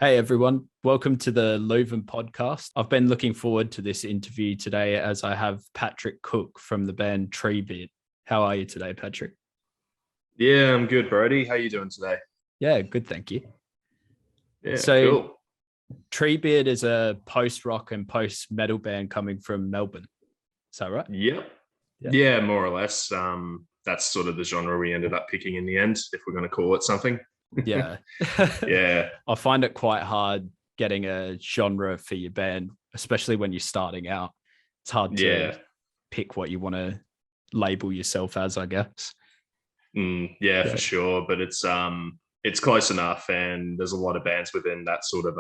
Hey everyone, welcome to the Louven Podcast. I've been looking forward to this interview today as I have Patrick Cooke from the band Treebeard. How are you today, Patrick? Yeah, I'm good, Brody. How you doing today? Yeah, good, thank you. Yeah, So cool. Treebeard is a post-rock and post-metal band coming from Melbourne. Is that right? Yep. Yeah. Yeah, more or less. That's sort of the genre we ended up picking in the end, if we're going to call it something. Yeah. Yeah. I find it quite hard getting a genre for your band, especially when you're starting out. It's hard to pick what you want to label yourself as, I guess. Yeah, for sure. But it's close enough, and there's a lot of bands within that sort of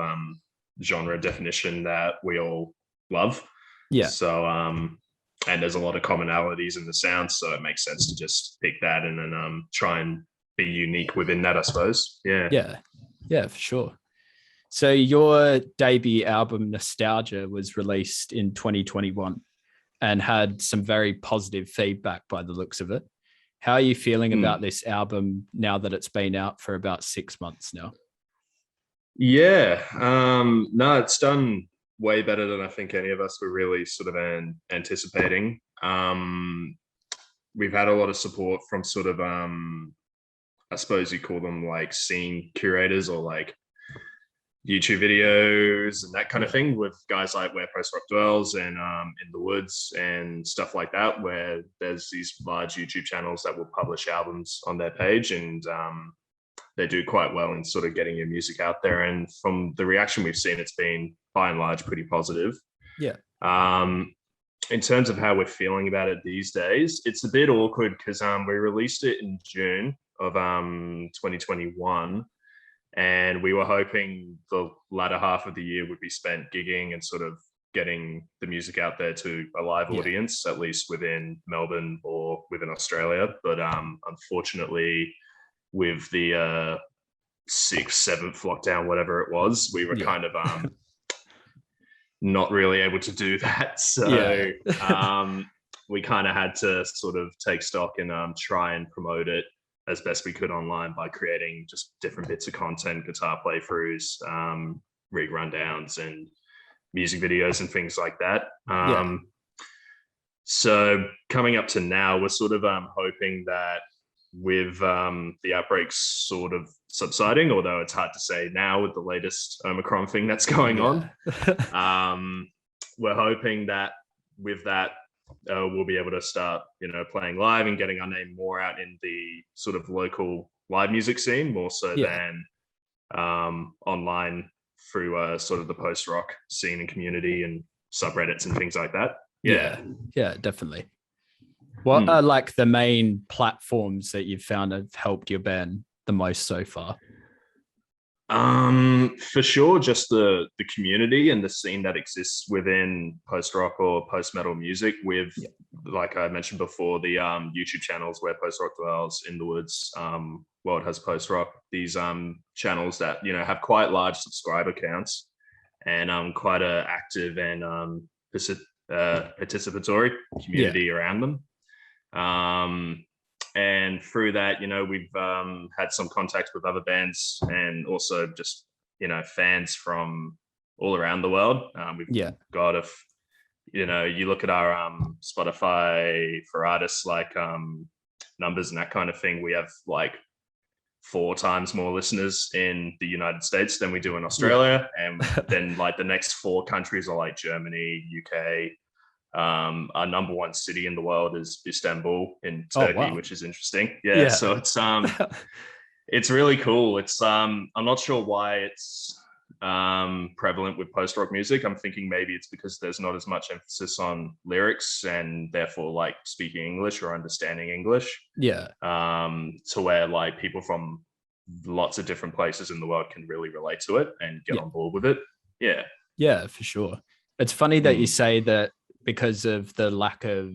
genre definition that we all love. Yeah. So and there's a lot of commonalities in the sound, so it makes sense to just pick that and then try and be unique within that, I suppose. Yeah, for sure. So your debut album Nostalgia was released in 2021 and had some very positive feedback by the looks of it. How are you feeling about this album now that it's been out for about 6 months now? Yeah, no, it's done way better than I think any of us were really sort of anticipating. We've had a lot of support from sort of I suppose you call them like scene curators or like YouTube videos and that kind of thing, with guys like Wherepostrockdwells and In the Woods and stuff like that, where there's these large YouTube channels that will publish albums on their page, and they do quite well in sort of getting your music out there. And from the reaction we've seen, it's been by and large pretty positive. Yeah. In terms of how we're feeling about it these days, it's a bit awkward because we released it in June of 2021, and we were hoping the latter half of the year would be spent gigging and sort of getting the music out there to a live audience, at least within Melbourne or within Australia. But unfortunately, with the 6th, 7th lockdown, whatever it was, we were kind of not really able to do that. So we kind of had to sort of take stock and try and promote it as best we could online by creating just different bits of content, guitar playthroughs, rig rundowns, and music videos and things like that. So coming up to now, we're sort of hoping that with the outbreaks sort of subsiding, although it's hard to say now with the latest Omicron thing that's going on, we're hoping that with that, we'll be able to start, playing live and getting our name more out in the sort of local live music scene, more so than online through sort of the post-rock scene and community and subreddits and things like that. Yeah, definitely. What are like the main platforms that you've found have helped your band the most so far? For sure, just the community and the scene that exists within post-rock or post-metal music with, like I mentioned before, the YouTube channels Wherepostrockdwells, In the Woods, World Has Post-Rock, these channels that, have quite large subscriber counts and quite a active and participatory community around them. And through that, we've had some contact with other bands and also just, fans from all around the world. We've got, you look at our Spotify for artists like numbers and that kind of thing, we have like 4 times more listeners in the United States than we do in Australia. And then like the next 4 countries are like Germany, UK. Our number 1 city in the world is Istanbul in Turkey, which is interesting. So it's really cool. It's I'm not sure why it's prevalent with post-rock music. I'm thinking maybe it's because there's not as much emphasis on lyrics and therefore like speaking English or understanding English. To where like people from lots of different places in the world can really relate to it and get on board with it. Yeah, for sure. It's funny that you say that because of the lack of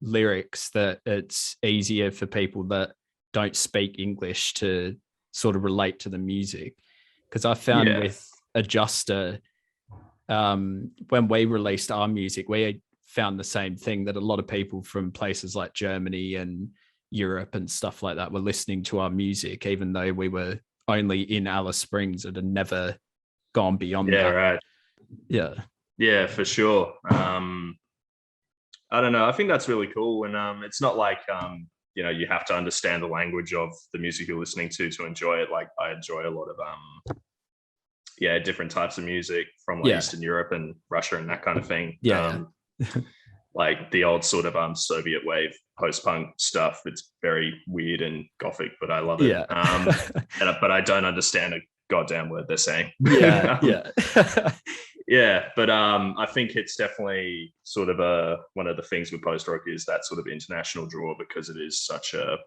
lyrics, that it's easier for people that don't speak English to sort of relate to the music. Because I found with Adjuster, when we released our music, we found the same thing, that a lot of people from places like Germany and Europe and stuff like that were listening to our music, even though we were only in Alice Springs and had never gone beyond Yeah, that. right. Yeah, for sure. I don't know. I think that's really cool. And it's not like, you have to understand the language of the music you're listening to enjoy it. Like I enjoy a lot of, different types of music from like Eastern Europe and Russia and that kind of thing. Like the old sort of Soviet wave post-punk stuff. It's very weird and gothic, but I love it. But I don't understand a goddamn word they're saying. But I think it's definitely sort of one of the things with post-rock is that sort of international draw, because it is such a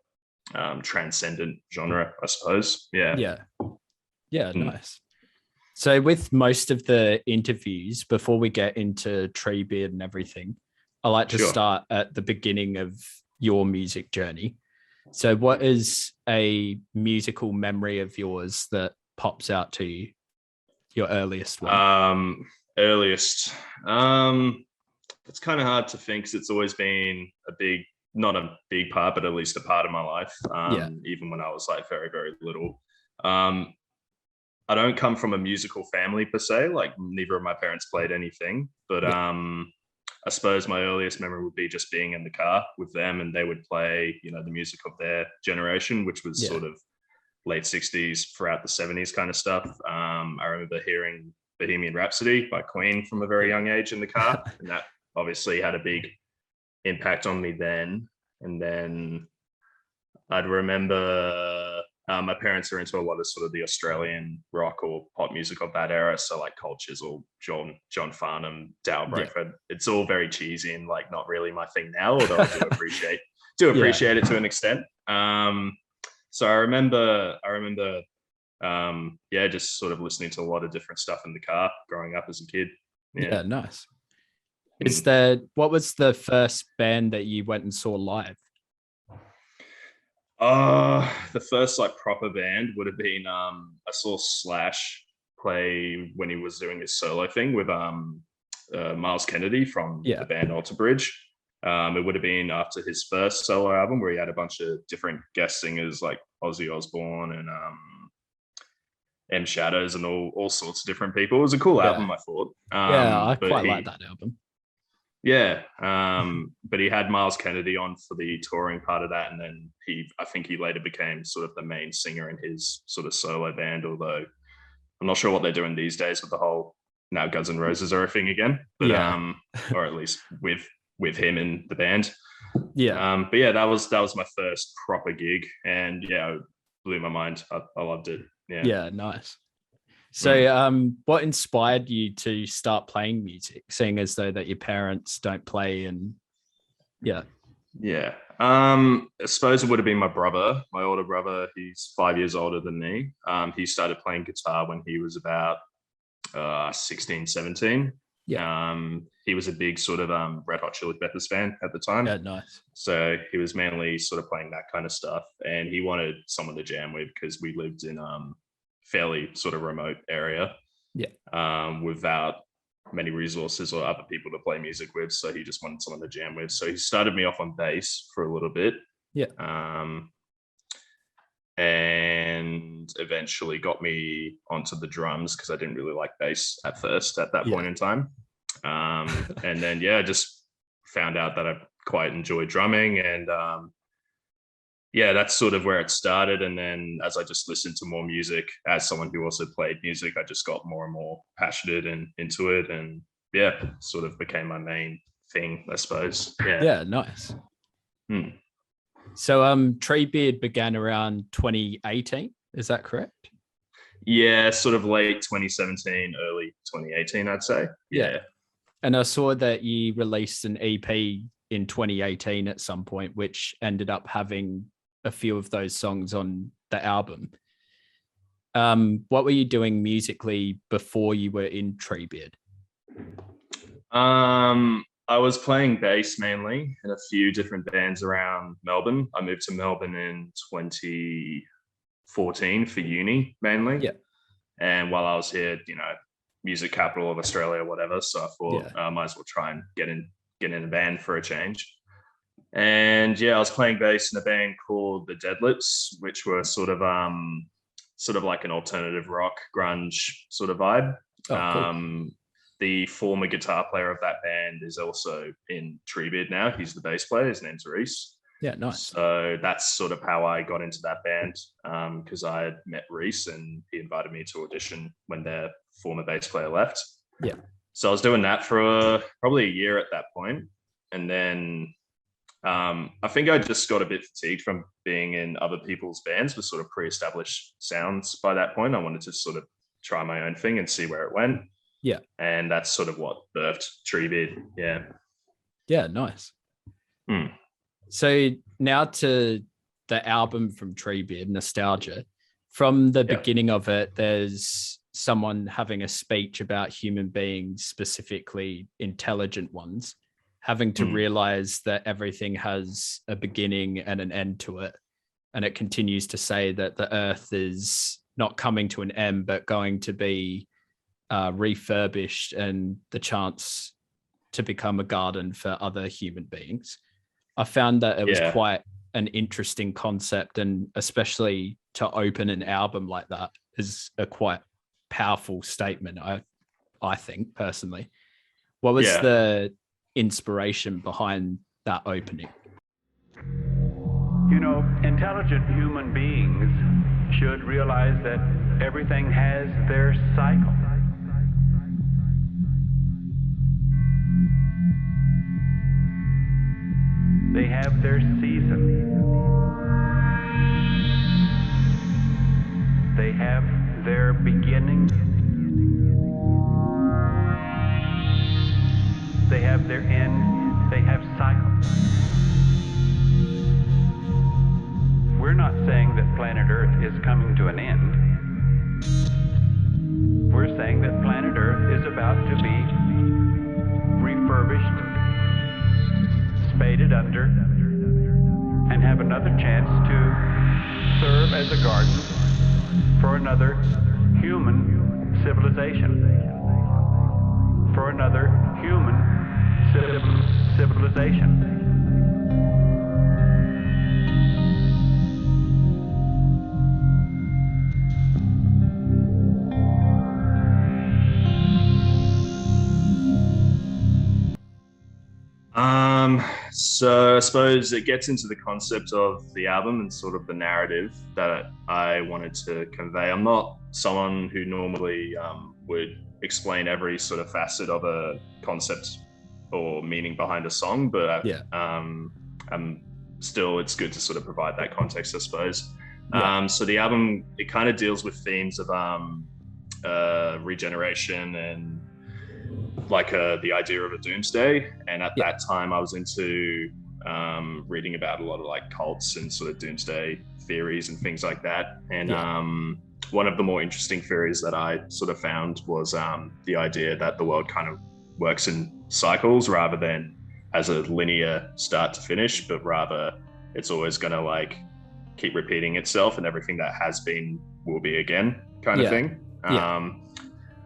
transcendent genre, I suppose. Nice. So with most of the interviews, before we get into Treebeard and everything, I like to start at the beginning of your music journey. So what is a musical memory of yours that pops out to you? Your earliest one? Earliest. It's kind of hard to think, because it's always been not a big part, but at least a part of my life. Even when I was like very, very little. I don't come from a musical family per se, like neither of my parents played anything, but I suppose my earliest memory would be just being in the car with them, and they would play, the music of their generation, which was sort of late 60s throughout the 70s kind of stuff. I remember hearing Bohemian Rhapsody by Queen from a very young age in the car, and that obviously had a big impact on me then. And then I'd remember my parents are into a lot of sort of the Australian rock or pop music of that era, so like Cold Chisel, John Farnham, Dale Bradford. It's all very cheesy and like not really my thing now, although I do appreciate it to an extent. So I remember just sort of listening to a lot of different stuff in the car growing up as a kid. Nice. What was the first band that you went and saw live? The first like proper band would have been I saw Slash play when he was doing his solo thing with Miles Kennedy from the band Alter Bridge. It would have been after his first solo album, where he had a bunch of different guest singers like Ozzy Osbourne and M Shadows and all sorts of different people. It was a cool album, I thought. I quite like that album. But he had Miles Kennedy on for the touring part of that, and then I think he later became sort of the main singer in his sort of solo band, although I'm not sure what they're doing these days with the whole now Guns N' Roses are a thing again, but or at least with him in the band. But that was my first proper gig, and it blew my mind. I loved it. Nice. So what inspired you to start playing music, seeing as though that your parents don't play? And I suppose it would have been my older brother. He's 5 years older than me. He started playing guitar when he was about 16, 17. He was a big sort of Red Hot Chili Peppers fan at the time. Nice. So he was mainly sort of playing that kind of stuff, and he wanted someone to jam with, because we lived in fairly sort of remote area without many resources or other people to play music with, so he just wanted someone to jam with. So he started me off on bass for a little bit, and eventually got me onto the drums, because I didn't really like bass at first at that point in time. And then I just found out that I quite enjoyed drumming, and that's sort of where it started. And then as I just listened to more music, as someone who also played music, I just got more and more passionate and into it, and sort of became my main thing, I suppose. Nice. So Treebeard began around 2018, is that correct? Sort of late 2017, early 2018, I'd say. And I saw that you released an EP in 2018 at some point, which ended up having a few of those songs on the album. What were you doing musically before you were in Treebeard? I was playing bass mainly in a few different bands around Melbourne. I moved to Melbourne in 2014 for uni mainly. And while I was here, music capital of Australia, whatever. So I thought I might as well try and get in a band for a change. And I was playing bass in a band called the Deadlips, which were sort of sort of like an alternative rock grunge sort of vibe. Cool. The former guitar player of that band is also in Treebeard now. He's the bass player. His name's Reese. Yeah, nice. So that's sort of how I got into that band, because I had met Reese and he invited me to audition when their former bass player left. Yeah. So I was doing that for probably a year at that point. And then I think I just got a bit fatigued from being in other people's bands with sort of pre-established sounds by that point. I wanted to sort of try my own thing and see where it went. Yeah. And that's sort of what birthed Treebeard. Yeah. Yeah, nice. So now to the album from Treebeard, Nostalgia. From the beginning of it, there's someone having a speech about human beings, specifically intelligent ones, having to realize that everything has a beginning and an end to it. And it continues to say that the earth is not coming to an end, but going to be refurbished and the chance to become a garden for other human beings. I found that it was quite an interesting concept, and especially to open an album like that is a quite powerful statement, I think, personally. What was the inspiration behind that opening? You know, intelligent human beings should realize that everything has their cycle. They have their season. They have their beginning. They have their end. They have cycles. We're not saying that planet Earth is coming to an end. We're saying that planet Earth is about to be refurbished, spaded under, and have another chance to serve as a garden for another human civilization. For another human civilization. So I suppose it gets into the concept of the album and sort of the narrative that I wanted to convey. I'm not someone who normally would explain every sort of facet of a concept or meaning behind a song, but still it's good to sort of provide that context, I suppose. So the album, it kind of deals with themes of regeneration and like the idea of a doomsday. And at that time I was into reading about a lot of like cults and sort of doomsday theories and things like that. And one of the more interesting theories that I sort of found was the idea that the world kind of works in cycles rather than as a linear start to finish, but rather it's always going to like keep repeating itself, and everything that has been will be again kind of thing.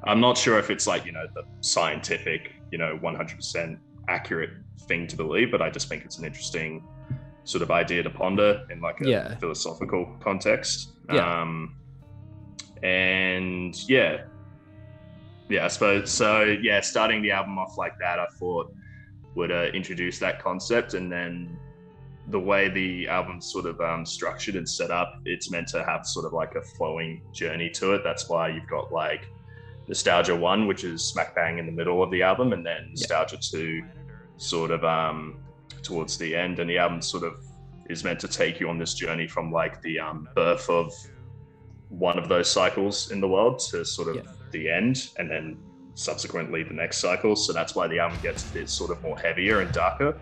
I'm not sure if it's like, you know, the scientific, you know, 100% accurate thing to believe, but I just think it's an interesting sort of idea to ponder in like a philosophical context. I suppose so. Starting the album off like that, I thought would introduce that concept, and then the way the album's sort of structured and set up, it's meant to have sort of like a flowing journey to it. That's why you've got like Nostalgia 1, which is smack bang in the middle of the album, and then Nostalgia 2 sort of towards the end. And the album sort of is meant to take you on this journey from like the birth of one of those cycles in the world to sort of the end, and then subsequently the next cycle. So that's why the album gets a bit sort of more heavier and darker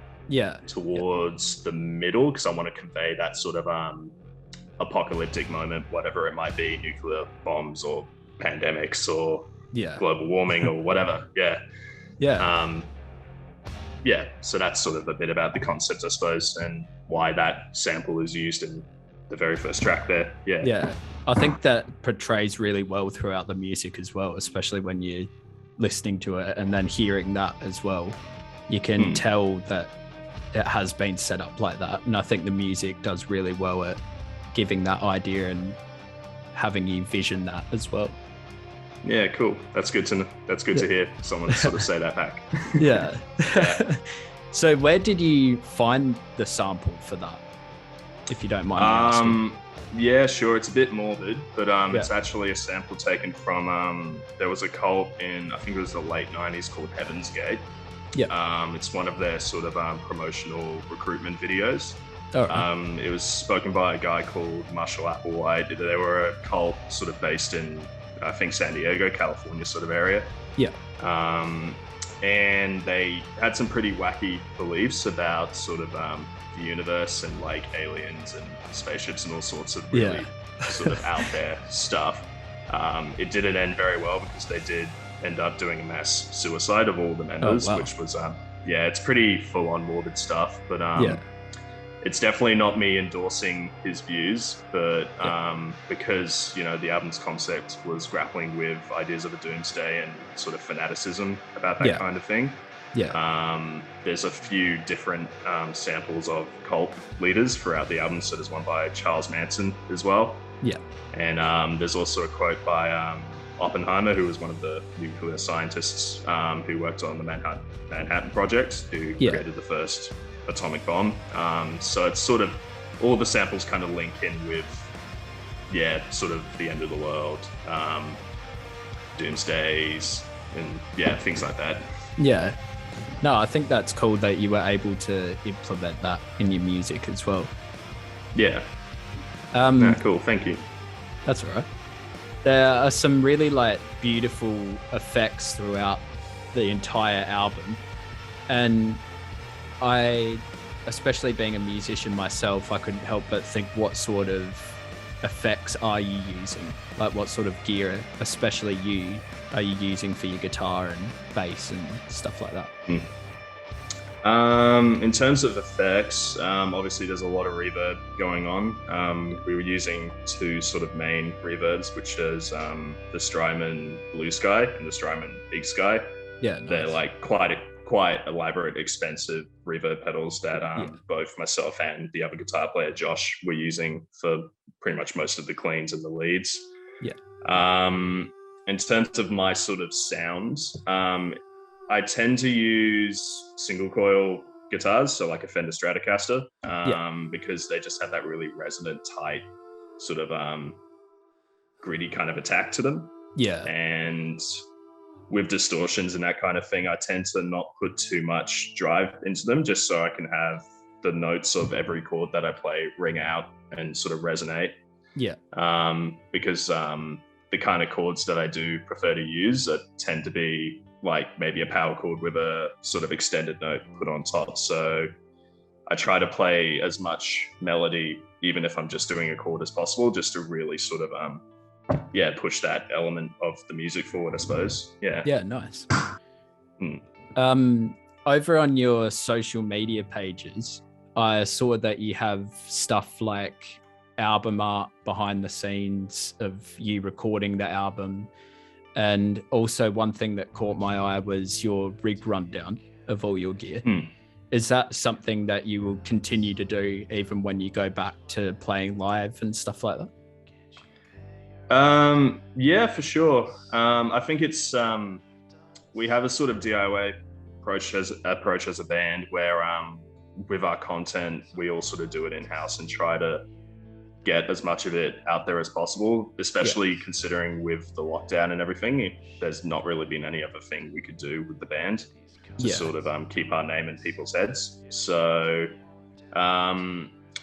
towards the middle, because I want to convey that sort of apocalyptic moment, whatever it might be, nuclear bombs or pandemics or global warming or whatever. So that's sort of a bit about the concept, I suppose, and why that sample is used in the very first track there. I think that portrays really well throughout the music as well, especially when you're listening to it and then hearing that as well. You can tell that it has been set up like that, and I think the music does really well at giving that idea and having you vision that as well. Yeah, cool. That's good to know. That's good to hear someone sort of say that back. Yeah. So where did you find the sample for that, if you don't mind me asking? Yeah, sure. It's a bit morbid, but it's actually a sample taken from, there was a cult in, I think it was the late 90s called Heaven's Gate. Yeah. It's one of their sort of promotional recruitment videos. Oh, right. It was spoken by a guy called Marshall Applewhite. They were a cult sort of based in, I think, San Diego, California sort of area. Yeah. And they had some pretty wacky beliefs about sort of the universe and like aliens and spaceships and all sorts of really sort of out there stuff. It didn't end very well because they did end up doing a mass suicide of all the members, which was, it's pretty full on morbid stuff, but it's definitely not me endorsing his views, but because, you know, the album's concept was grappling with ideas of a doomsday and sort of fanaticism about that kind of thing. There's a few different samples of cult leaders throughout the album. So there's one by Charles Manson as well. Yeah. And there's also a quote by Oppenheimer, who was one of the nuclear scientists who worked on the Manhattan Project, who created the first atomic bomb. So it's sort of all the samples kind of link in with sort of the end of the world, doomsdays, and things like that. No, I think that's cool that you were able to implement that in your music as well. Cool, thank you. That's all right. There are some really like beautiful effects throughout the entire album, and I, especially being a musician myself, I couldn't help but think, what sort of effects are you using? Like what sort of gear, especially you, are you using for your guitar and bass and stuff like that? In terms of effects, obviously there's a lot of reverb going on. We were using two sort of main reverbs, which is the Strymon Blue Sky and the Strymon Big Sky. Yeah, nice. They're like quite elaborate, expensive reverb pedals that both myself and the other guitar player Josh were using for pretty much most of the cleans and the leads. In terms of my sort of sounds, I tend to use single coil guitars, so like a Fender Stratocaster, because they just have that really resonant, tight, sort of gritty kind of attack to them. And with distortions and that kind of thing, I tend to not put too much drive into them, just so I can have the notes of every chord that I play ring out and sort of resonate. Because the kind of chords that I do prefer to use tend to be like maybe a power chord with a sort of extended note put on top. So I try to play as much melody, even if I'm just doing a chord, as possible, just to really sort of push that element of the music forward, I suppose. Nice. Over on your social media pages, I saw that you have stuff like album art behind the scenes of you recording the album, and also one thing that caught my eye was your rig rundown of all your gear. Is that something that you will continue to do even when you go back to playing live and stuff like that? For sure. I think it's we have a sort of DIY approach as a band where with our content we all sort of do it in-house and try to get as much of it out there as possible, especially considering with the lockdown and everything, there's not really been any other thing we could do with the band to sort of keep our name in people's heads. So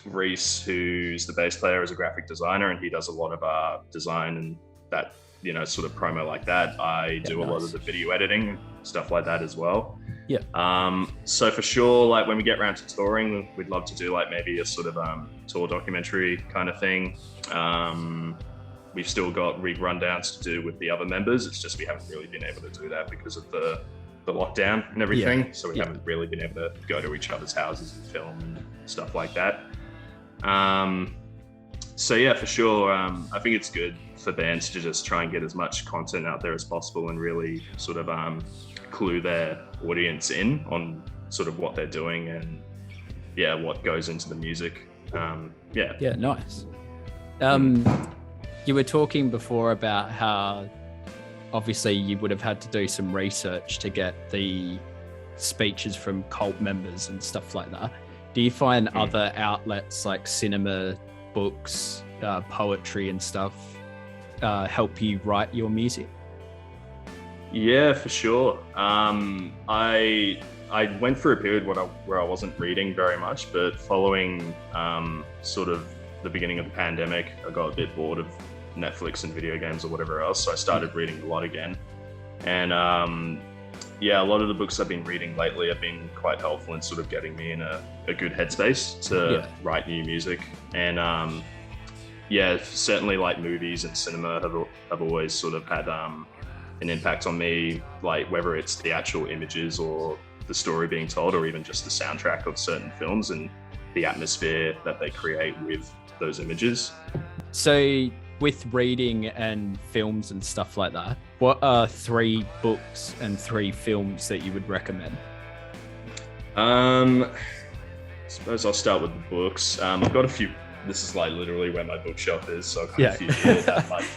Reese, who's the bass player, is a graphic designer, and he does a lot of our design and that, you know, sort of promo like that. I do a lot of the video editing, stuff like that as well. So for sure, like when we get around to touring, we'd love to do like maybe a sort of tour documentary kind of thing. We've still got rig rundowns to do with the other members. It's just we haven't really been able to do that because of the lockdown and everything. So we haven't really been able to go to each other's houses and film and stuff like that. So for sure, I think it's good for bands to just try and get as much content out there as possible and really sort of clue their audience in on sort of what they're doing and what goes into the music. Nice. You were talking before about how obviously you would have had to do some research to get the speeches from cult members and stuff like that. Do you find other outlets like cinema, books, poetry and stuff help you write your music? Yeah, for sure. I went through a period where I wasn't reading very much, but following sort of the beginning of the pandemic, I got a bit bored of Netflix and video games or whatever else, so I started reading a lot again. And a lot of the books I've been reading lately have been quite helpful in sort of getting me in a good headspace to write new music. And certainly like movies and cinema have always sort of had an impact on me, like whether it's the actual images or the story being told, or even just the soundtrack of certain films and the atmosphere that they create with those images. So with reading and films and stuff like that, what are 3 books and 3 films that you would recommend? I suppose I'll start with the books. I've got a few. This is like literally where my bookshelf is, so I've got a few here that might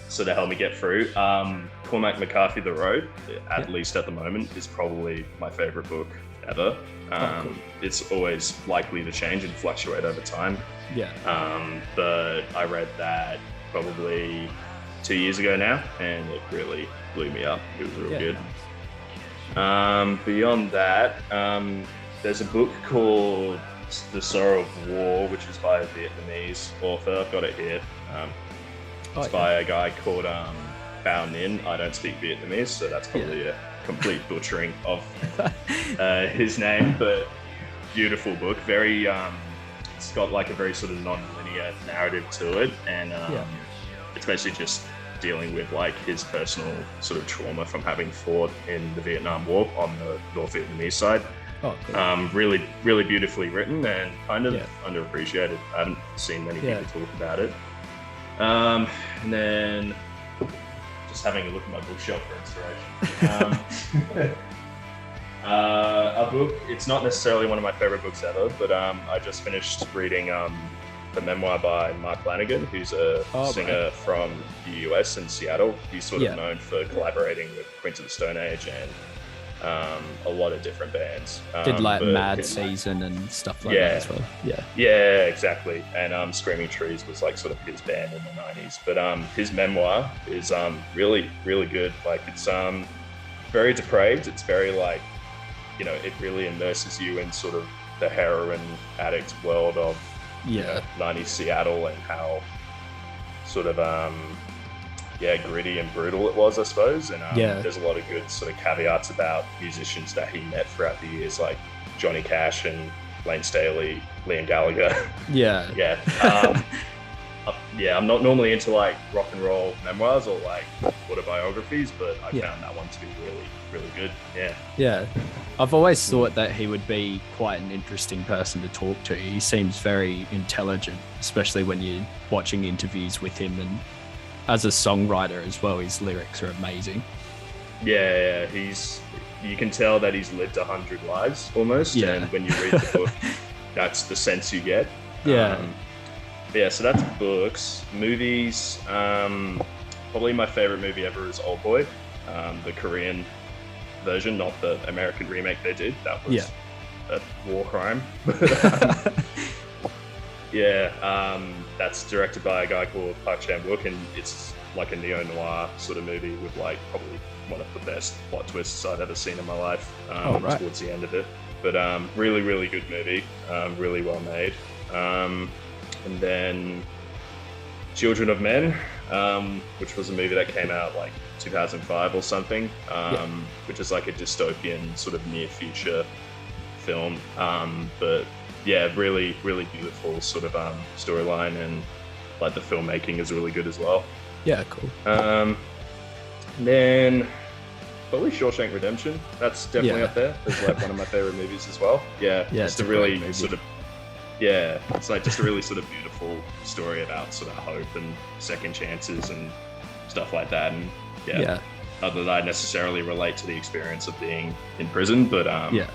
sort of help me get through. Cormac McCarthy, The Road, at least at the moment, is probably my favorite book ever. Cool. It's always likely to change and fluctuate over time. But I read that probably 2 years ago now, and it really blew me up. It was real good. Beyond that, there's a book called The Sorrow of War, which is by a Vietnamese author. I've got it here. It's by a guy called Bao Ninh. I don't speak Vietnamese, so that's probably a complete butchering of his name, but beautiful book. Very, it's got like a very sort of non-linear narrative to it, and it's basically just dealing with like his personal sort of trauma from having fought in the Vietnam War on the North Vietnamese side. Cool. Really, really beautifully written and kind of underappreciated. I haven't seen many people talk about it. And then just having a look at my bookshelf for inspiration. A book, it's not necessarily one of my favorite books ever, but I just finished reading the Memoir by Mark Lanigan, who's a singer from the US in Seattle. He's sort of known for collaborating with Queens of the Stone Age and a lot of different bands. Did like Mad Season and stuff like that as well. Yeah, exactly. And Screaming Trees was like sort of his band in the 90s. But his memoir is really, really good. Like it's very depraved. It's very like, you know, it really immerses you in sort of the heroin addict world of 90s Seattle and how sort of gritty and brutal it was, I suppose. And there's a lot of good sort of caveats about musicians that he met throughout the years, like Johnny Cash and Lane Staley, Liam Gallagher. I'm not normally into like rock and roll memoirs or like autobiographies, but I found that one to be really, really good. I've always thought that he would be quite an interesting person to talk to. He seems very intelligent, especially when you're watching interviews with him, and as a songwriter as well, his lyrics are amazing. You can tell that he's lived 100 lives almost, and when you read the book, that's the sense you get. So that's books. Movies, probably my favorite movie ever is Old Boy, the Korean version, not the American remake they did. That was a war crime. That's directed by a guy called Park Chan-wook, and it's like a neo-noir sort of movie with like probably one of the best plot twists I've ever seen in my life towards the end of it. But really, really good movie, really well made. And then Children of Men, which was a movie that came out like 2005 or something, which is like a dystopian sort of near future film. But really, really beautiful sort of storyline, and like the filmmaking is really good as well. Cool. And then probably Shawshank Redemption. That's definitely up there. It's like one of my favorite movies as well. Just a really sort of it's like just a really sort of beautiful story about sort of hope and second chances and stuff like that. And not that I necessarily relate to the experience of being in prison, but I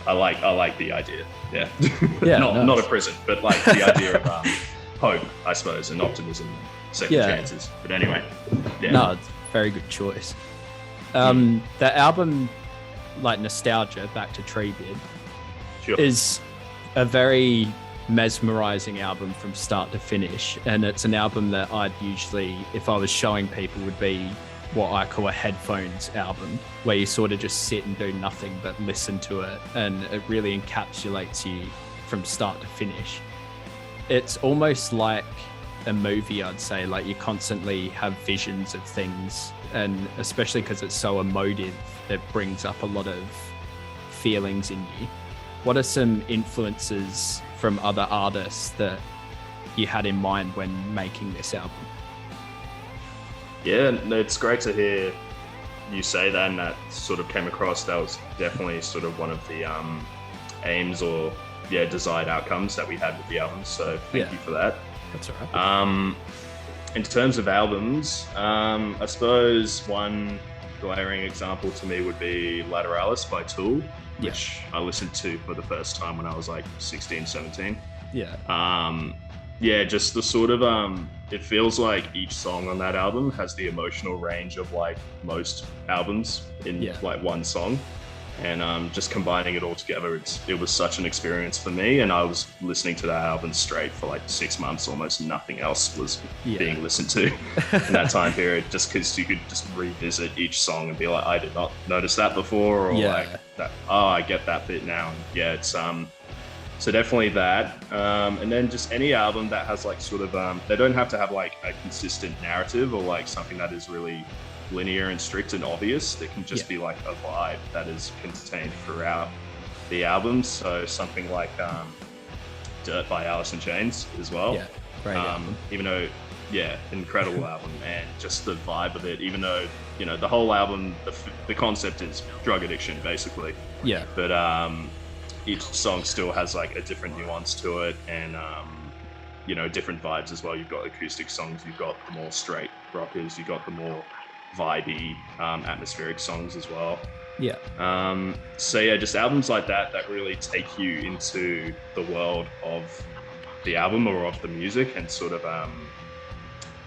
like the idea. Not a prison, but like the idea of hope, I suppose, and optimism, second chances. But anyway, no, it's a very good choice. The album, like Nostalgia, back to Treebeard, is a very mesmerizing album from start to finish, and it's an album that I'd usually, if I was showing people, would be what I call a headphones album, where you sort of just sit and do nothing but listen to it, and it really encapsulates you from start to finish. It's almost like a movie, I'd say. Like, you constantly have visions of things, and especially because it's so emotive, it brings up a lot of feelings in you. What are some influences from other artists that you had in mind when making this album? Yeah, it's great to hear you say that, and that sort of came across. That was definitely sort of one of the aims or desired outcomes that we had with the album. So thank you for that. That's all right. In terms of albums, I suppose one glaring example to me would be Lateralis by Tool, which I listened to for the first time when I was like 16, 17. Just the sort of it feels like each song on that album has the emotional range of like most albums in like one song, and just combining it all together, it was such an experience for me. And I was listening to that album straight for like 6 months. Almost nothing else was being listened to in that time period, just because you could just revisit each song and be like, I did not notice that before, or like that, oh, I get that bit now. And it's so definitely that, and then just any album that has like sort of they don't have to have like a consistent narrative or like something that is really linear and strict and obvious. That can just be like a vibe that is contained throughout the album. So something like Dirt by Alice in Chains as well. Great album. Even though incredible album, and just the vibe of it, even though the whole album, the concept is drug addiction basically, but each song still has like a different nuance to it, and different vibes as well. You've got acoustic songs, you've got the more straight rockers, you've got the more vibey atmospheric songs as well. Just albums like that really take you into the world of the album or of the music, and sort of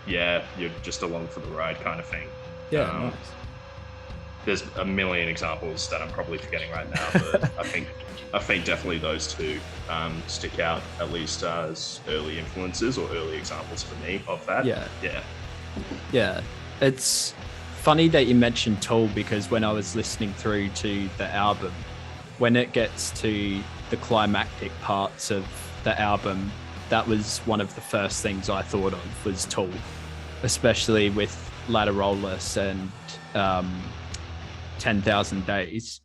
you're just along for the ride kind of thing. Nice. There's a million examples that I'm probably forgetting right now, but I think definitely those two stick out, at least as early influences or early examples for me of that. Yeah. It's funny that you mentioned Tool, because when I was listening through to the album, when it gets to the climactic parts of the album, that was one of the first things I thought of was Tool, especially with Lateralis and 10,000 Days.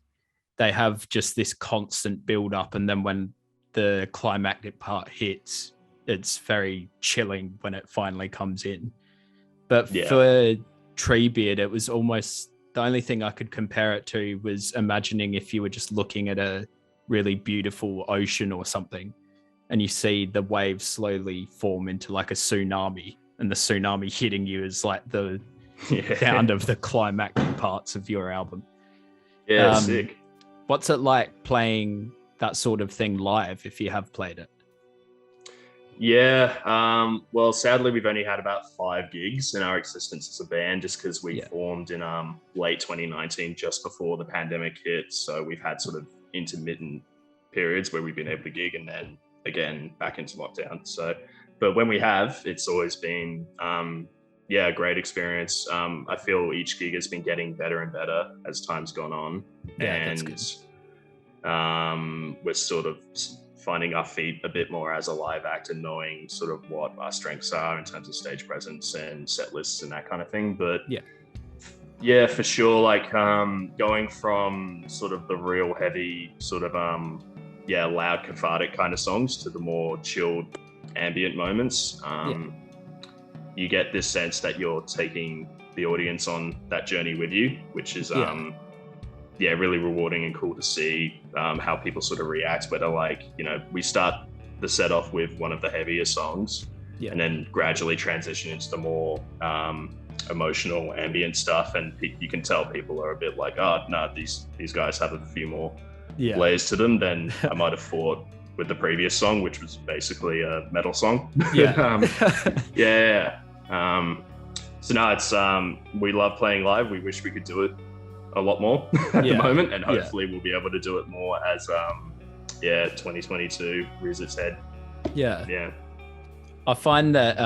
They have just this constant build up, and then when the climactic part hits, it's very chilling when it finally comes in. But for Treebeard, it was almost the only thing I could compare it to was imagining if you were just looking at a really beautiful ocean or something, and you see the waves slowly form into like a tsunami, and the tsunami hitting you is like the sound of the climactic parts of your album. Sick. What's it like playing that sort of thing live, if you have played it? Well, sadly, we've only had about 5 gigs in our existence as a band, just because we formed in late 2019, just before the pandemic hit. So we've had sort of intermittent periods where we've been able to gig, and then again back into lockdown. So, but when we have, it's always been a great experience. I feel each gig has been getting better and better as time's gone on, and we're sort of finding our feet a bit more as a live act, and knowing sort of what our strengths are in terms of stage presence and set lists and that kind of thing. But for sure, like going from sort of the real heavy sort of loud cathartic kind of songs to the more chilled ambient moments, you get this sense that you're taking the audience on that journey with you, which is really rewarding and cool to see how people sort of react. Whether like, we start the set off with one of the heavier songs, and then gradually transition into the more emotional ambient stuff, and you can tell people are a bit like, oh no, these guys have a few more layers to them than I might have thought with the previous song, which was basically a metal song. Yeah. So no, it's we love playing live. We wish we could do it a lot more at the moment, and hopefully we'll be able to do it more as 2022 rears its head. Yeah. I find that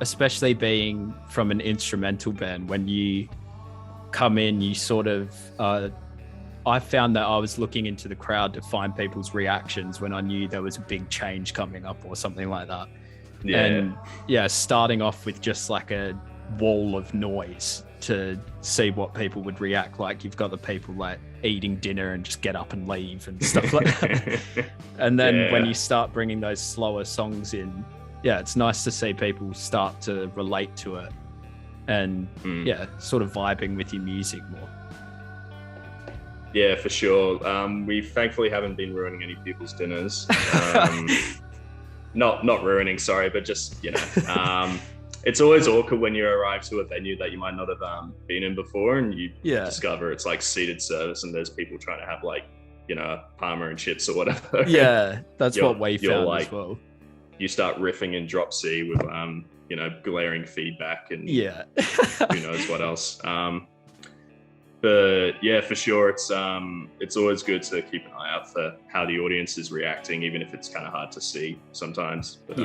especially being from an instrumental band, when you come in, you sort of I found that I was looking into the crowd to find people's reactions when I knew there was a big change coming up or something like that. Starting off with just like a wall of noise to see what people would react like. You've got the people like eating dinner and just get up and leave and stuff like that. And then when you start bringing those slower songs in, it's nice to see people start to relate to it and sort of vibing with your music more. Yeah, for sure. We thankfully haven't been ruining any people's dinners. Not ruining, sorry, but just, it's always awkward when you arrive to a venue that you might not have been in before, and you discover it's like seated service and there's people trying to have like, parma and chips or whatever. Yeah, that's what we found as well. You start riffing in drop C with, glaring feedback and who knows what else. But yeah, for sure, it's always good to keep an eye out for how the audience is reacting, even if it's kind of hard to see sometimes. But,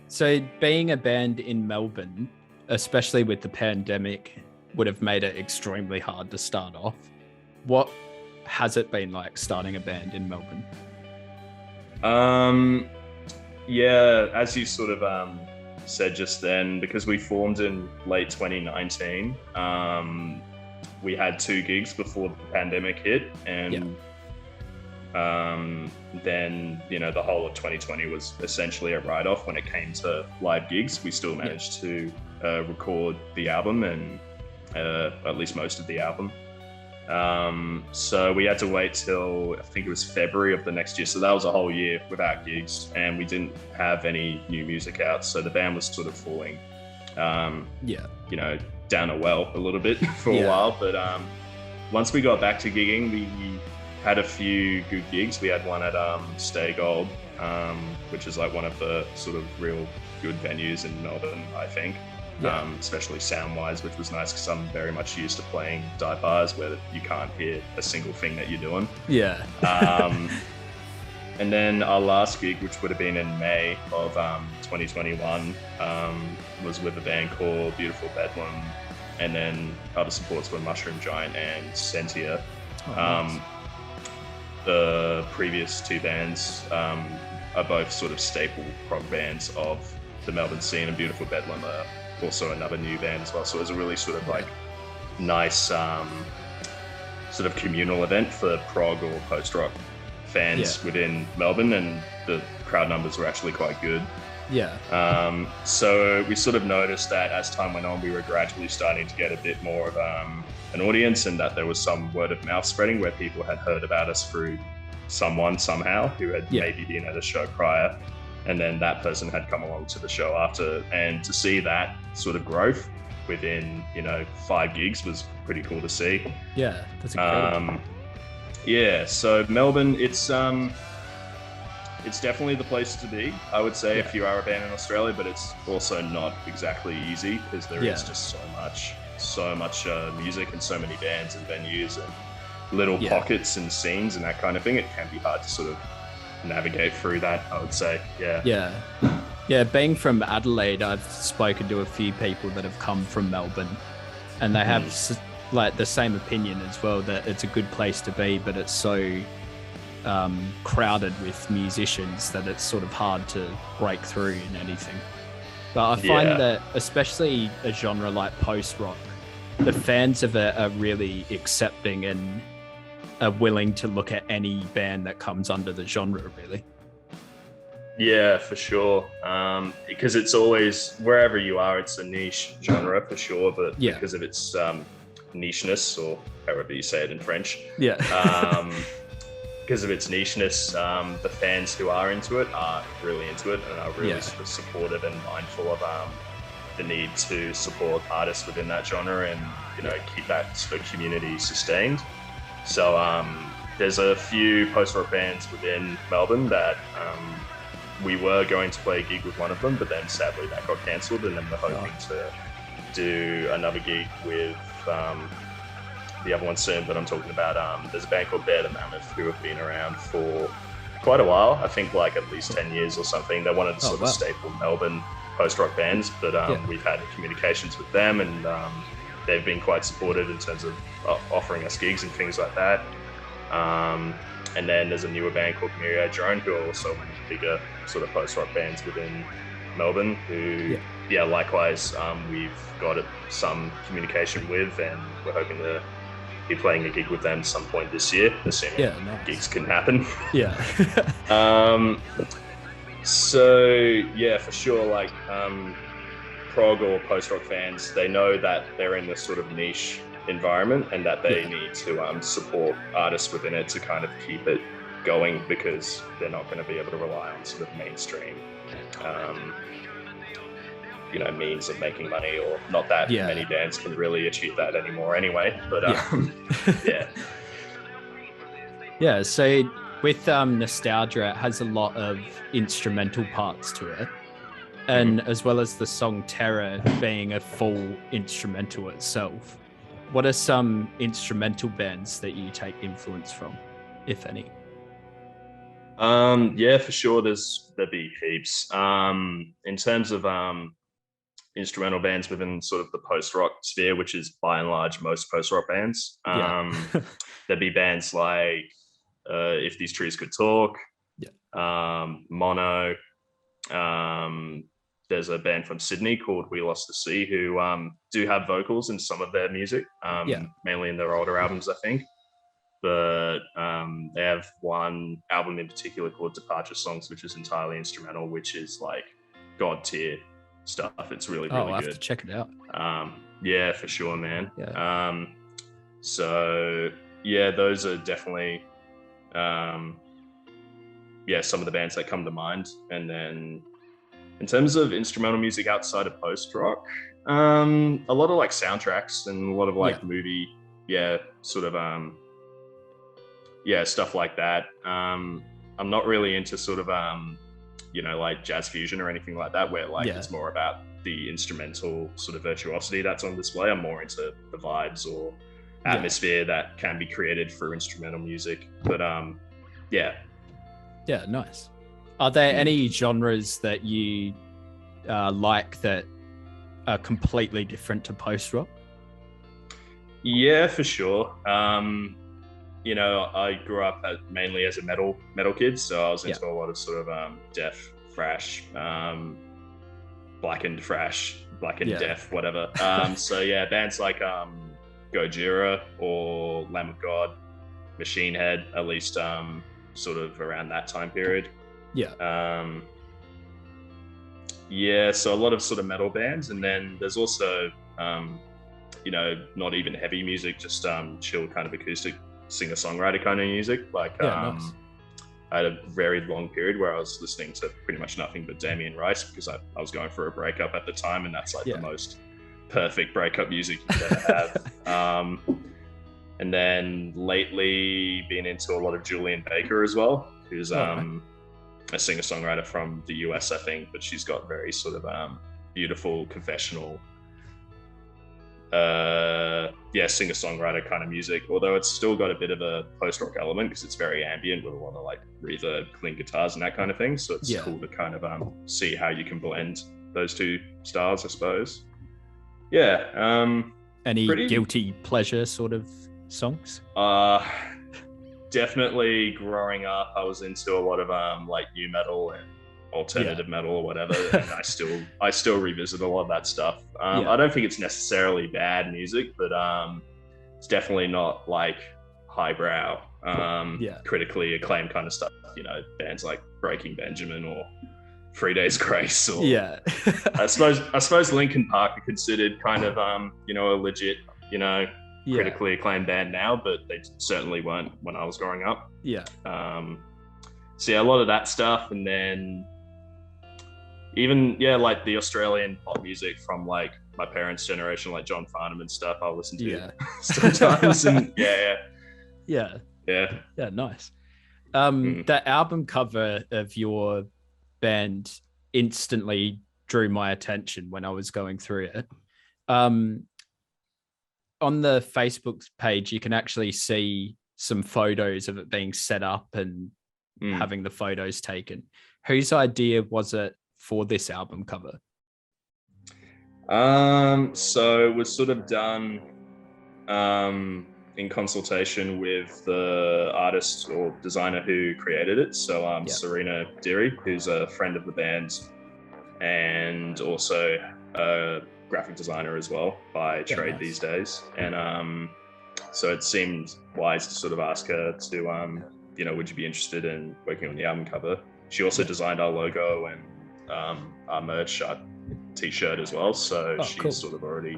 So being a band in Melbourne, especially with the pandemic, would have made it extremely hard to start off. What has it been like starting a band in Melbourne? As you sort of said just then, because we formed in late 2019, we had 2 gigs before the pandemic hit, and then the whole of 2020 was essentially a write-off when it came to live gigs. We still managed to record the album and at least most of the album. So we had to wait till I think it was February of the next year. So that was a whole year without gigs, and we didn't have any new music out. So the band was sort of falling, down a well a little bit for a while. But once we got back to gigging, we had a few good gigs. We had one at Stay Gold, which is like one of the sort of real good venues in Melbourne, I think. Especially sound-wise, which was nice because I'm very much used to playing dive bars where you can't hear a single thing that you're doing. And then our last gig, which would have been in May of 2021, was with a band called Beautiful Bedlam, and then other supports were Mushroom Giant and Sentia. Nice. The previous 2 bands are both sort of staple prog bands of the Melbourne scene, and Beautiful Bedlam are also another new band as well. So it was a really sort of like nice sort of communal event for prog or post-rock fans within Melbourne, and the crowd numbers were actually quite good. So we sort of noticed that as time went on, we were gradually starting to get a bit more of an audience, and that there was some word of mouth spreading where people had heard about us through someone somehow who had maybe been at a show prior, and then that person had come along to the show after. And to see that sort of growth within 5 gigs was pretty cool to see. That's incredible. So Melbourne, it's definitely the place to be, I would say, if you are a band in Australia, but it's also not exactly easy because there is just so much music and so many bands and venues and little pockets and scenes and that kind of thing. It can be hard to sort of navigate through that, I would say. Being from Adelaide, I've spoken to a few people that have come from Melbourne, and they have like the same opinion as well, that it's a good place to be, but it's so crowded with musicians that it's sort of hard to break through in anything. But I find that especially a genre like post-rock, the fans of it are really accepting and are willing to look at any band that comes under the genre, really. Yeah, for sure. Because it's always, wherever you are, it's a niche genre for sure, but because of its nicheness, or however you say it in French. Because of its nicheness, the fans who are into it are really into it and are really sort of supportive and mindful of the need to support artists within that genre and, keep that sort of community sustained. So, there's a few post-rock bands within Melbourne that we were going to play a gig with one of them, but then sadly that got cancelled, and then we're hoping to do another gig with the other one soon. But I'm talking about there's a band called Bear the Mammoth who have been around for quite a while, I think like at least 10 years or something. They're one of the sort of staple Melbourne post-rock bands, but we've had communications with them, and they've been quite supportive in terms of offering us gigs and things like that. And then there's a newer band called Myriad Drone, who are also one of the bigger sort of post-rock bands within Melbourne, who, likewise, we've got some communication with, and we're hoping to be playing a gig with them some point this year, assuming gigs can happen. So, yeah, for sure, like prog or post-rock fans, they know that they're in this sort of niche environment, and that they need to support artists within it to kind of keep it going, because they're not going to be able to rely on sort of mainstream means of making money, or not that many bands can really achieve that anymore anyway, but so with Nostalgia, it has a lot of instrumental parts to it, and as well as the song Terror being a full instrumental itself. What are some instrumental bands that you take influence from, if any? For sure, there'd be heaps. In terms of instrumental bands within sort of the post-rock sphere, which is by and large most post-rock bands, there'd be bands like If These Trees Could Talk, Mono. There's a band from Sydney called We Lost the Sea, who do have vocals in some of their music, mainly in their older albums, I think. But they have one album in particular called Departure Songs, which is entirely instrumental, which is like god tier stuff. It's really, really I'll good. have to check it out. For sure, man. Those are definitely some of the bands that come to mind. And then in terms of instrumental music outside of post-rock, a lot of like soundtracks and a lot of like movie, sort of stuff like that. I'm not really into sort of like jazz fusion or anything like that, where like it's more about the instrumental sort of virtuosity that's on display. I'm more into the vibes or atmosphere that can be created through instrumental music. But nice. Are there any genres that you like that are completely different to post-rock? Yeah, for sure. I grew up mainly as a metal kid, so I was into a lot of sort of death, thrash, blackened death, whatever. Bands like Gojira or Lamb of God, Machine Head, at least sort of around that time period. So a lot of sort of metal bands, and then there's also not even heavy music, just chill kind of acoustic singer-songwriter kind of music. Like nice. I had a very long period where I was listening to pretty much nothing but Damien Rice, because I was going for a breakup at the time, and that's like the most perfect breakup music you could ever have. And then lately been into a lot of Julian Baker as well, who's a singer-songwriter from the US, I think, but she's got very sort of beautiful confessional singer-songwriter kind of music, although it's still got a bit of a post-rock element because it's very ambient with a lot of like reverb, clean guitars and that kind of thing. So it's cool to kind of see how you can blend those two styles, I suppose. Any guilty pleasure sort of songs? Definitely growing up, I was into a lot of like new metal and alternative metal or whatever, and I still revisit a lot of that stuff. I don't think it's necessarily bad music, but it's definitely not like highbrow, critically acclaimed kind of stuff. Bands like Breaking Benjamin or 3 Days Grace, or I suppose Linkin Park are considered kind of a legit critically acclaimed band now, but they certainly weren't when I was growing up. A lot of that stuff, and then even like the Australian pop music from like my parents' generation, like John Farnham and stuff, I'll listen to sometimes. And Yeah. Yeah, nice. The album cover of your band instantly drew my attention when I was going through it. On the Facebook page, you can actually see some photos of it being set up and having the photos taken. Whose idea was it for this album cover? So it was sort of done in consultation with the artist or designer who created it. So Serena Deary, who's a friend of the band and also a graphic designer as well by trade these days. And so it seemed wise to sort of ask her to, would you be interested in working on the album cover? She also designed our logo and our merch, our t-shirt as well. So she's sort of already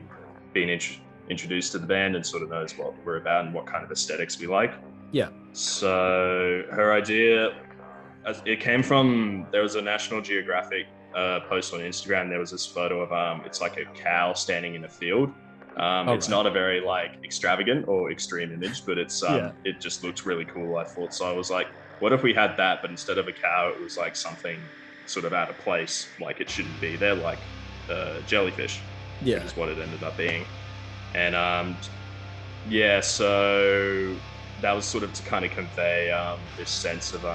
been introduced to the band and sort of knows what we're about and what kind of aesthetics we like. Yeah. So her idea, it came from, there was a National Geographic post on Instagram. There was this photo of, it's like a cow standing in a field. It's not a very like extravagant or extreme image, but it's it just looked really cool, I thought. So I was like, what if we had that, but instead of a cow, it was like something sort of out of place, like it shouldn't be there, like jellyfish. Yeah. Is what it ended up being. And so that was sort of to kind of convey this sense of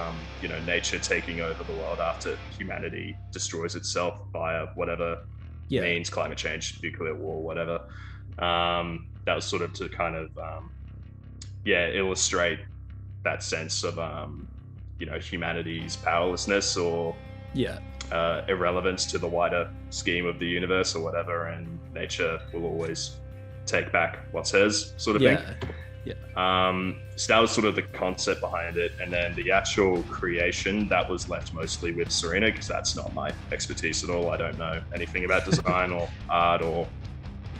nature taking over the world after humanity destroys itself via whatever means, climate change, nuclear war, whatever. That was sort of to kind of illustrate that sense of humanity's powerlessness or irrelevance to the wider scheme of the universe or whatever, and nature will always take back what's hers, sort of thing. So that was sort of the concept behind it, and then the actual creation, that was left mostly with Serena, because that's not my expertise at all. I don't know anything about design or art or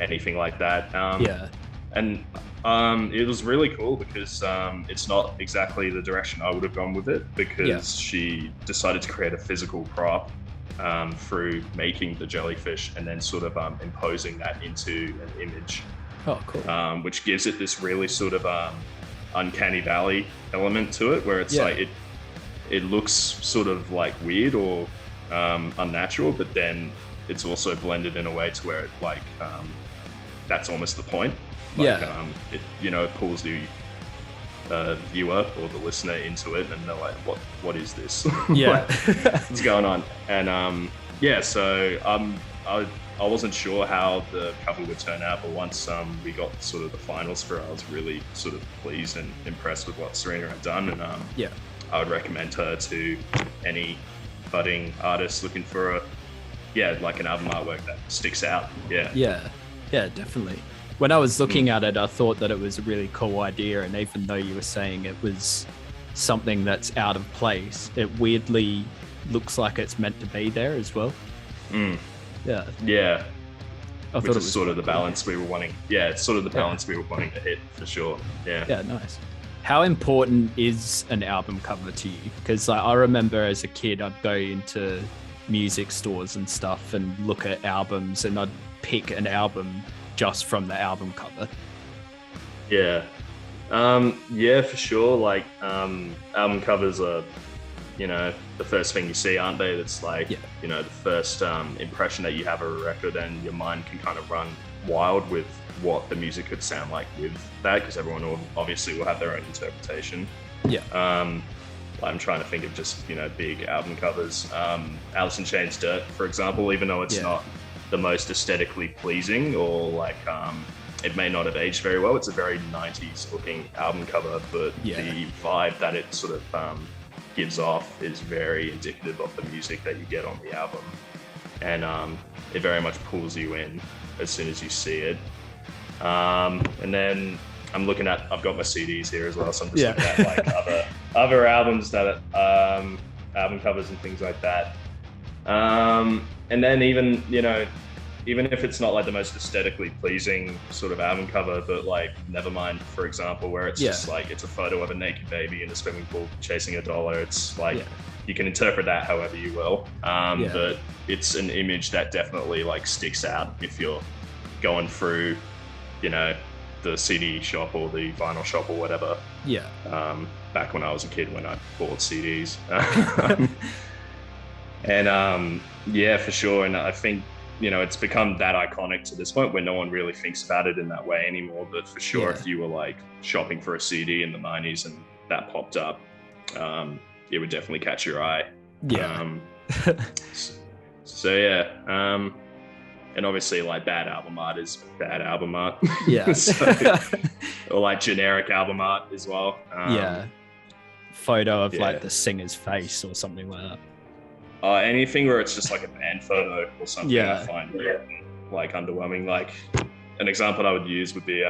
anything like that. And it was really cool because it's not exactly the direction I would have gone with it, because she decided to create a physical prop through making the jellyfish and then sort of imposing that into an image. Oh, cool. Which gives it this really sort of uncanny valley element to it, where it's like it looks sort of like weird or unnatural, but then it's also blended in a way to where it like that's almost the point. Like, it pulls the viewer or the listener into it, and they're like, what is this? What's going on? And so I wasn't sure how the cover would turn out, but once we got sort of the finals for it, I was really sort of pleased and impressed with what Serena had done. And I would recommend her to any budding artist looking for like an album artwork that sticks out. Yeah, definitely. When I was looking at it, I thought that it was a really cool idea, and even though you were saying it was something that's out of place, it weirdly looks like it's meant to be there as well. Yeah. Which is sort of the balance we were wanting. Yeah, it's sort of the balance we were wanting to hit, for sure. Yeah, nice. How important is an album cover to you? Because I remember as a kid, I'd go into music stores and stuff and look at albums, and I'd pick an album just from the album cover. For sure. Like album covers are the first thing you see, aren't they? That's like the first impression that you have of a record, and your mind can kind of run wild with what the music could sound like with that, because everyone obviously will have their own interpretation. I'm trying to think of just big album covers. Alice in Chains' Dirt, for example, even though it's not the most aesthetically pleasing, or like it may not have aged very well, it's a very 90s looking album cover, but the vibe that it sort of gives off is very indicative of the music that you get on the album, and it very much pulls you in as soon as you see it. And then I've got my CDs here as well, so I'm just looking at like other albums that album covers and things like that. And then even if it's not like the most aesthetically pleasing sort of album cover, but like Nevermind, for example, where it's just like it's a photo of a naked baby in a swimming pool chasing a dollar. It's like you can interpret that however you will, but it's an image that definitely like sticks out if you're going through the CD shop or the vinyl shop or whatever, Yeah. Back when I was a kid, when I bought CDs. Yeah, for sure. And I think, it's become that iconic to this point where no one really thinks about it in that way anymore. But for sure, if you were like shopping for a CD in the 90s and that popped up, it would definitely catch your eye. Yeah. So yeah. And obviously, like, bad album art is bad album art. Yeah. Or like generic album art as well. Photo of like the singer's face or something like that. Anything where it's just like a band photo or something, I find like underwhelming. Like, an example I would use would be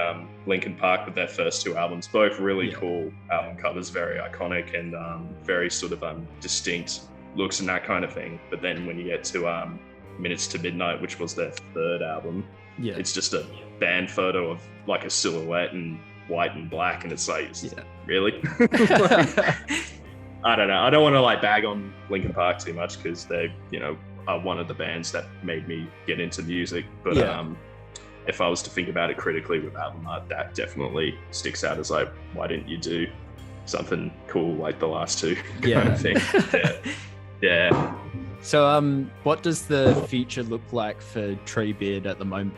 Linkin Park with their first two albums, both really cool album covers, very iconic and very sort of distinct looks and that kind of thing. But then when you get to Minutes to Midnight, which was their third album, it's just a band photo of like a silhouette in white and black, and it's like, really? I don't know. I don't want to like bag on Linkin Park too much because they, are one of the bands that made me get into music. But if I was to think about it critically with album art, that definitely sticks out as like, why didn't you do something cool like the last two kind of thing? Yeah. So what does the future look like for Treebeard at the moment?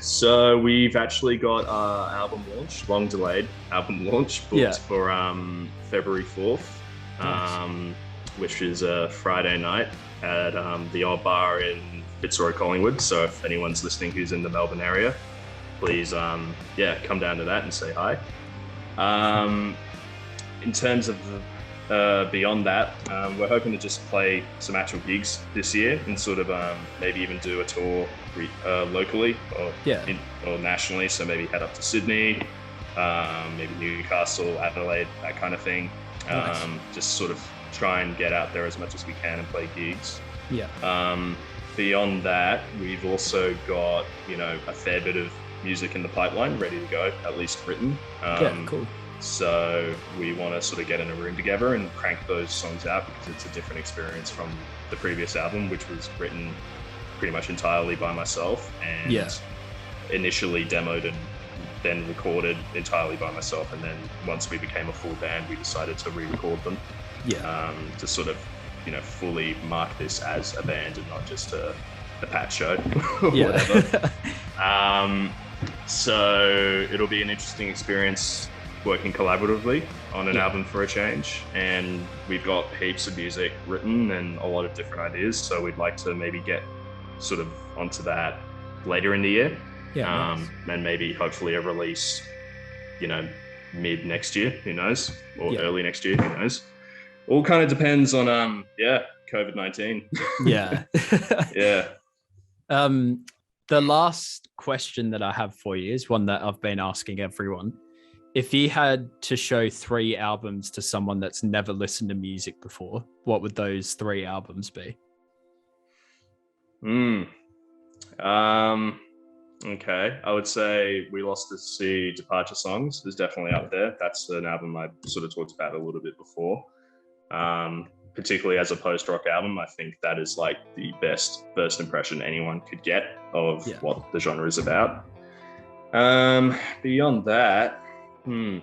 So we've actually got our album launch, long delayed album launch, booked for February 4th, which is a Friday night at the Old Bar in Fitzroy, Collingwood. So if anyone's listening who's in the Melbourne area, please come down to that and say hi. In terms of beyond that, we're hoping to just play some actual gigs this year and sort of maybe even do a tour locally or nationally. So maybe head up to Sydney, maybe Newcastle, Adelaide, that kind of thing. Nice. Just sort of try and get out there as much as we can and play gigs. Beyond that, we've also got a fair bit of music in the pipeline ready to go, at least written. Cool. So we want to sort of get in a room together and crank those songs out because it's a different experience from the previous album, which was written pretty much entirely by myself and initially demoed and then recorded entirely by myself. And then once we became a full band, we decided to re-record them to sort of, fully mark this as a band and not just a Pat show or whatever. So it'll be an interesting experience working collaboratively on an album for a change, and we've got heaps of music written and a lot of different ideas, so we'd like to maybe get sort of onto that later in the year. Nice. And maybe hopefully a release mid next year, who knows, or early next year, who knows. All kind of depends on COVID-19. The last question that I have for you is one that I've been asking everyone. If you had to show 3 albums to someone that's never listened to music before, what would those 3 albums be? Okay. I would say We Lost the Sea Departure Songs is definitely up there. That's an album I sort of talked about a little bit before. Particularly as a post-rock album, I think that is like the best first impression anyone could get of what the genre is about. Beyond that, The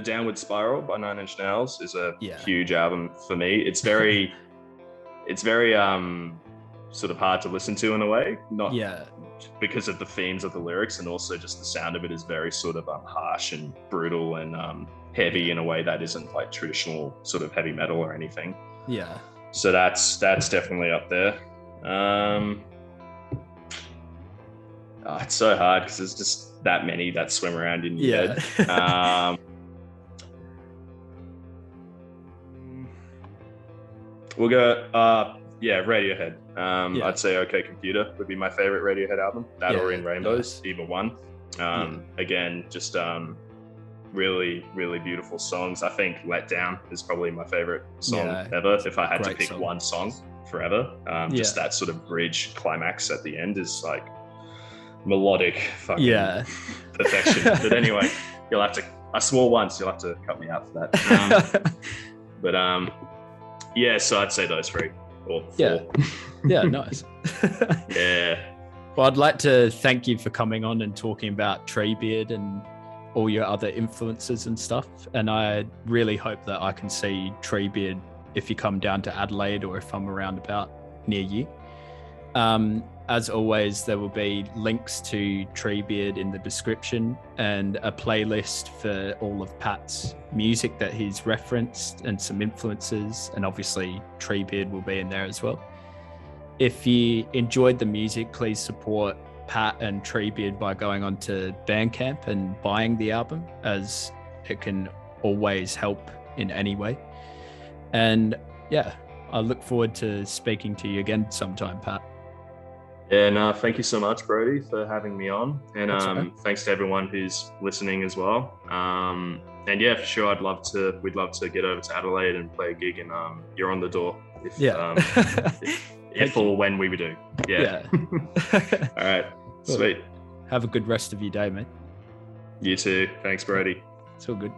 Downward Spiral by 9 Inch Nails is a huge album for me. It's very sort of hard to listen to in a way, not because of the themes of the lyrics, and also just the sound of it is very sort of harsh and brutal and heavy in a way that isn't like traditional sort of heavy metal or anything. So that's definitely up there. It's so hard because there's just that many that swim around in your head. We'll go Radiohead. I'd say OK Computer would be my favorite Radiohead album. That or In Rainbows, either one. Again, just really, really beautiful songs. I think Let Down is probably my favorite song ever. If I had to pick one song forever, just that sort of bridge climax at the end is like melodic fucking perfection. But anyway, you'll have to, I swore once, you'll have to cut me out for that. So I'd say those 3 or 4. Nice. Well, I'd like to thank you for coming on and talking about Treebeard and all your other influences and stuff. And I really hope that I can see Treebeard if you come down to Adelaide or if I'm around about near you. As always, there will be links to Treebeard in the description and a playlist for all of Pat's music that he's referenced and some influences. And obviously Treebeard will be in there as well. If you enjoyed the music, please support Pat and Treebeard by going on to Bandcamp and buying the album, as it can always help in any way. And yeah, I look forward to speaking to you again sometime, Pat. Yeah, no, thank you so much, Brody, for having me on. And thanks to everyone who's listening as well. And yeah, for sure, we'd love to get over to Adelaide and play a gig, and you're on the door if or when we do. Yeah. All right. Sweet. Have a good rest of your day, mate. You too. Thanks, Brody. It's all good.